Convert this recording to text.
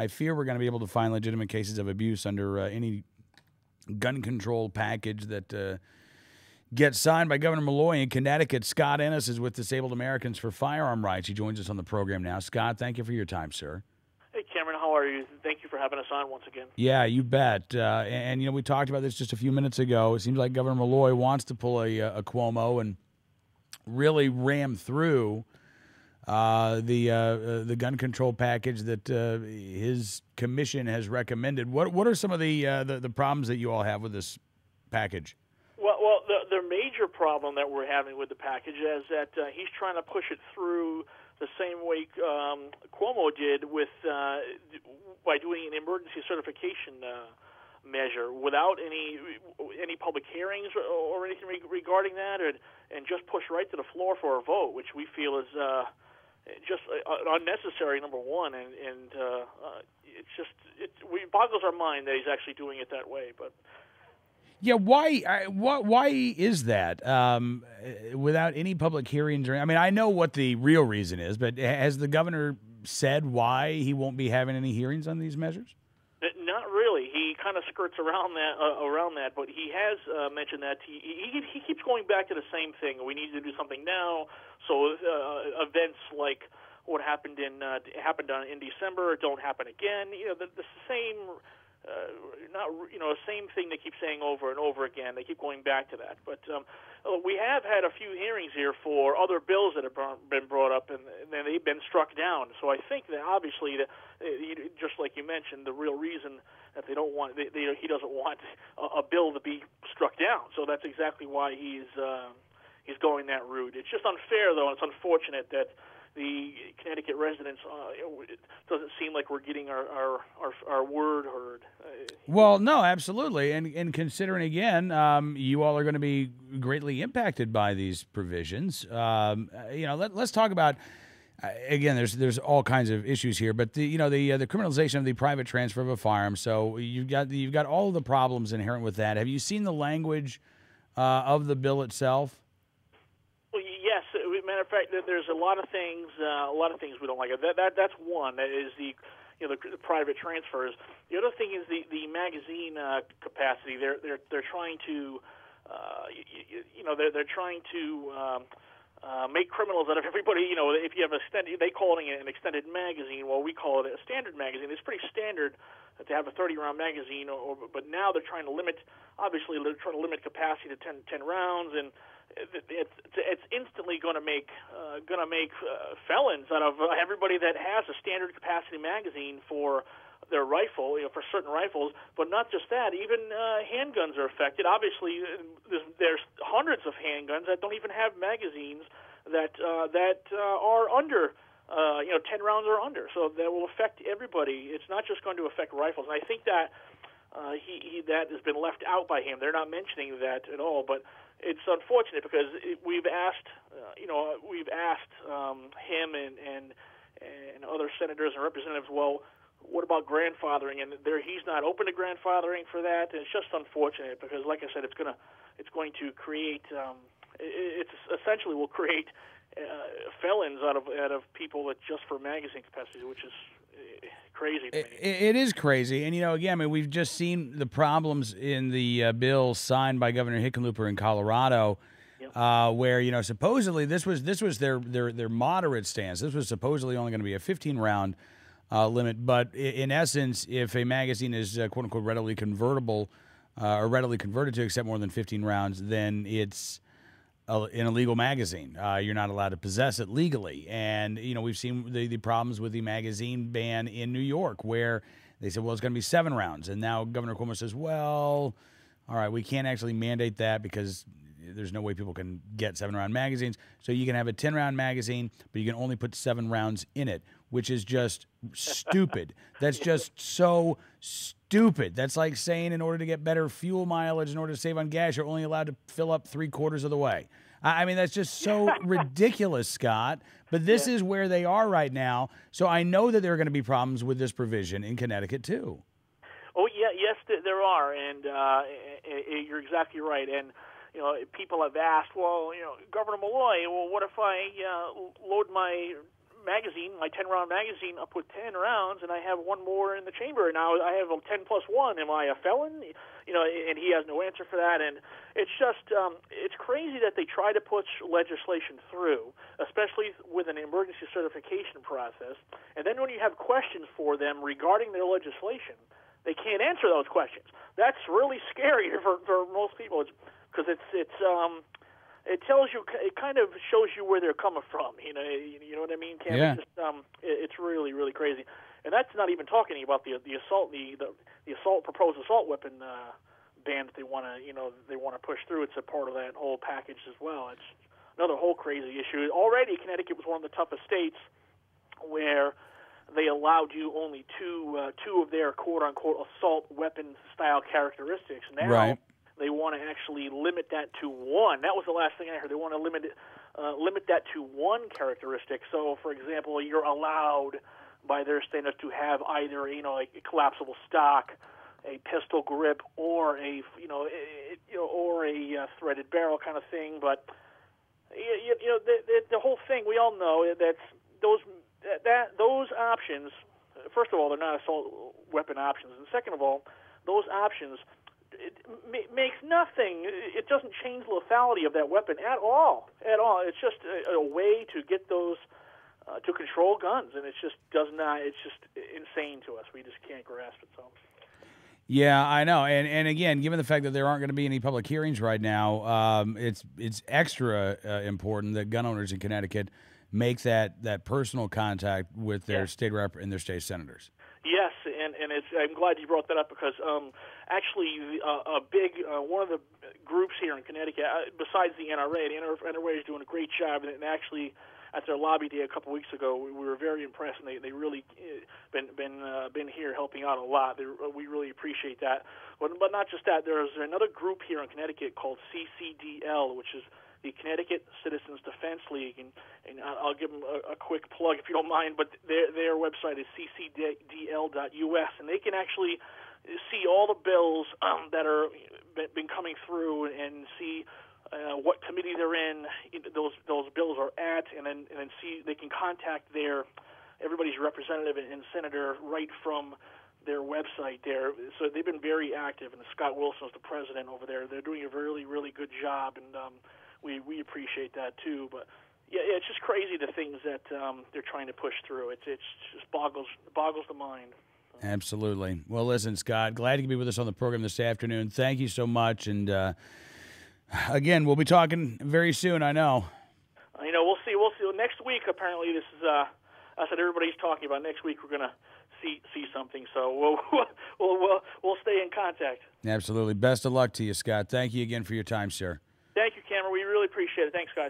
I fear we're going to be able to find legitimate cases of abuse under any gun control package that gets signed by Governor Malloy in Connecticut. Scott Ennis is with Disabled Americans for Firearm Rights. He joins us on the program now. Scott, thank you for your time, sir. Hey, Cameron, how are you? Thank you for having us on once again. Yeah, you bet. And, you know, we talked about this just a few minutes ago. It seems like Governor Malloy wants to pull a Cuomo and really ram through the gun control package that his commission has recommended. What are some of the problems that you all have with this package? Well, the major problem that we're having with the package is that he's trying to push it through the same way Cuomo did with by doing an emergency certification measure without any public hearings or anything regarding that, and just push right to the floor for a vote, which we feel is just unnecessary, number one, and it boggles our mind that he's actually doing it that way. But yeah, why is that? Without any public hearings, I mean, I know what the real reason is, but has the governor said why he won't be having any hearings on these measures? Not really. He kind of skirts around that, but he has mentioned that he keeps going back to the same thing. We need to do something now. So events like what happened in December don't happen again. You know, the same. Same thing they keep saying over and over again. They keep going back to that. But we have had a few hearings here for other bills that have been brought up, and they've been struck down. So I think that obviously, just like you mentioned, the real reason that they don't want he doesn't want a bill to be struck down. So that's exactly why he's going that route. It's just unfair, though, and it's unfortunate that the Connecticut residents, it doesn't seem like we're getting our word heard. Well, no, absolutely. And considering, again, you all are going to be greatly impacted by these provisions, let's talk about, again, there's all kinds of issues here, but the criminalization of the private transfer of a firearm. So you've got all of the problems inherent with that. Have you seen the language of the bill itself? Well, yes. Matter of fact, there's a lot of things we don't like. That's one. That is the private transfers. The other thing is the magazine capacity. They're trying to they're trying to make criminals out of everybody. You know, if you have they call it an extended magazine. Well, we call it a standard magazine. It's pretty standard to have a 30-round magazine, but now they're trying to limit. Obviously, they're trying to limit capacity to 10 rounds, and it's instantly going to make felons out of everybody that has a standard capacity magazine for their rifle, for certain rifles. But not just that, even handguns are affected. Obviously, there's hundreds of handguns that don't even have magazines that are under 10 rounds or under. So that will affect everybody. It's not just going to affect rifles. And I think that that has been left out by him. They're not mentioning that at all, but it's unfortunate because we've asked him and other senators and representatives, well, what about grandfathering? And he's not open to grandfathering for that. And it's just unfortunate because, like I said, it's going to create it's essentially will create felons out of people that just for magazine capacity, which is crazy to me. It is crazy. And, again, I mean, we've just seen the problems in the bill signed by Governor Hickenlooper in Colorado, where, supposedly this was their moderate stance. This was supposedly only going to be a 15-round limit. But in essence, if a magazine is, quote-unquote, readily convertible or readily converted to accept more than 15 rounds, then it's an illegal magazine. You're not allowed to possess it legally. And, we've seen the problems with the magazine ban in New York where they said, well, it's going to be 7 rounds. And now Governor Cuomo says, well, all right, we can't actually mandate that because there's no way people can get 7-round magazines. So you can have a 10-round magazine, but you can only put 7 rounds in it, which is just stupid. That's just so stupid. That's like saying in order to get better fuel mileage, in order to save on gas, you're only allowed to fill up 3/4 of the way. I mean, that's just so ridiculous, Scott. But this is where they are right now. So I know that there are going to be problems with this provision in Connecticut, too. Oh, yeah, yes, there are. And you're exactly right. And, people have asked, well, Governor Malloy, well, what if I load my magazine, my 10-round magazine, up with 10 rounds, and I have one more in the chamber. Now I have a 10 plus 1. Am I a felon? You know, and he has no answer for that. And it's just, it's crazy that they try to push legislation through, especially with an emergency certification process. And then when you have questions for them regarding their legislation, they can't answer those questions. That's really scary for most people, because it tells you, it kind of shows you where they're coming from. You know what I mean, Cam? Yeah. It's just, it's really, really crazy. And that's not even talking about the proposed assault weapon ban that they want to push through. It's a part of that whole package as well. It's another whole crazy issue. Already, Connecticut was one of the toughest states where they allowed you only two of their quote-unquote assault weapon style characteristics. Now, right. They want to actually limit that to one. That was the last thing I heard. They want to limit that to one characteristic. So, for example, you're allowed by their standards to have either a collapsible stock, a pistol grip, or a threaded barrel kind of thing. But the whole thing, we all know that those options. First of all, they're not assault weapon options, and second of all, those options. It makes nothing. It doesn't change the lethality of that weapon at all. At all. It's just a way to get those to control guns, and it just does not. It's just insane to us. We just can't grasp it. So. Yeah, I know, and again, given the fact that there aren't going to be any public hearings right now, it's extra important that gun owners in Connecticut make that personal contact with their state rep and their state senators. Yes, and I'm glad you brought that up, because actually a big one of the groups here in Connecticut, besides the NRA, NRA is doing a great job, and actually at their lobby day a couple weeks ago, we were very impressed, and they really been here helping out a lot. We really appreciate that. But not just that, there's another group here in Connecticut called CCDL, which is the Connecticut Citizens Defense League, and I'll give them a quick plug if you don't mind, but their website is ccdl.us, and they can actually see all the bills that are been coming through and see what committee they're in, those bills are at, and then see they can contact everybody's representative and senator right from their website there. So they've been very active, and Scott Wilson is the president over there. They're doing a really, really good job, and we appreciate that too. But yeah, it's just crazy the things that they're trying to push through. It just boggles the mind. Absolutely. Well, listen, Scott, glad you could be with us on the program this afternoon. Thank you so much, and again, we'll be talking very soon. I know. We'll see. Next week, apparently, this is. I said everybody's talking about next week. We're gonna see something. So we'll stay in contact. Absolutely. Best of luck to you, Scott. Thank you again for your time, sir. Thank you, Cameron. We really appreciate it. Thanks, guys.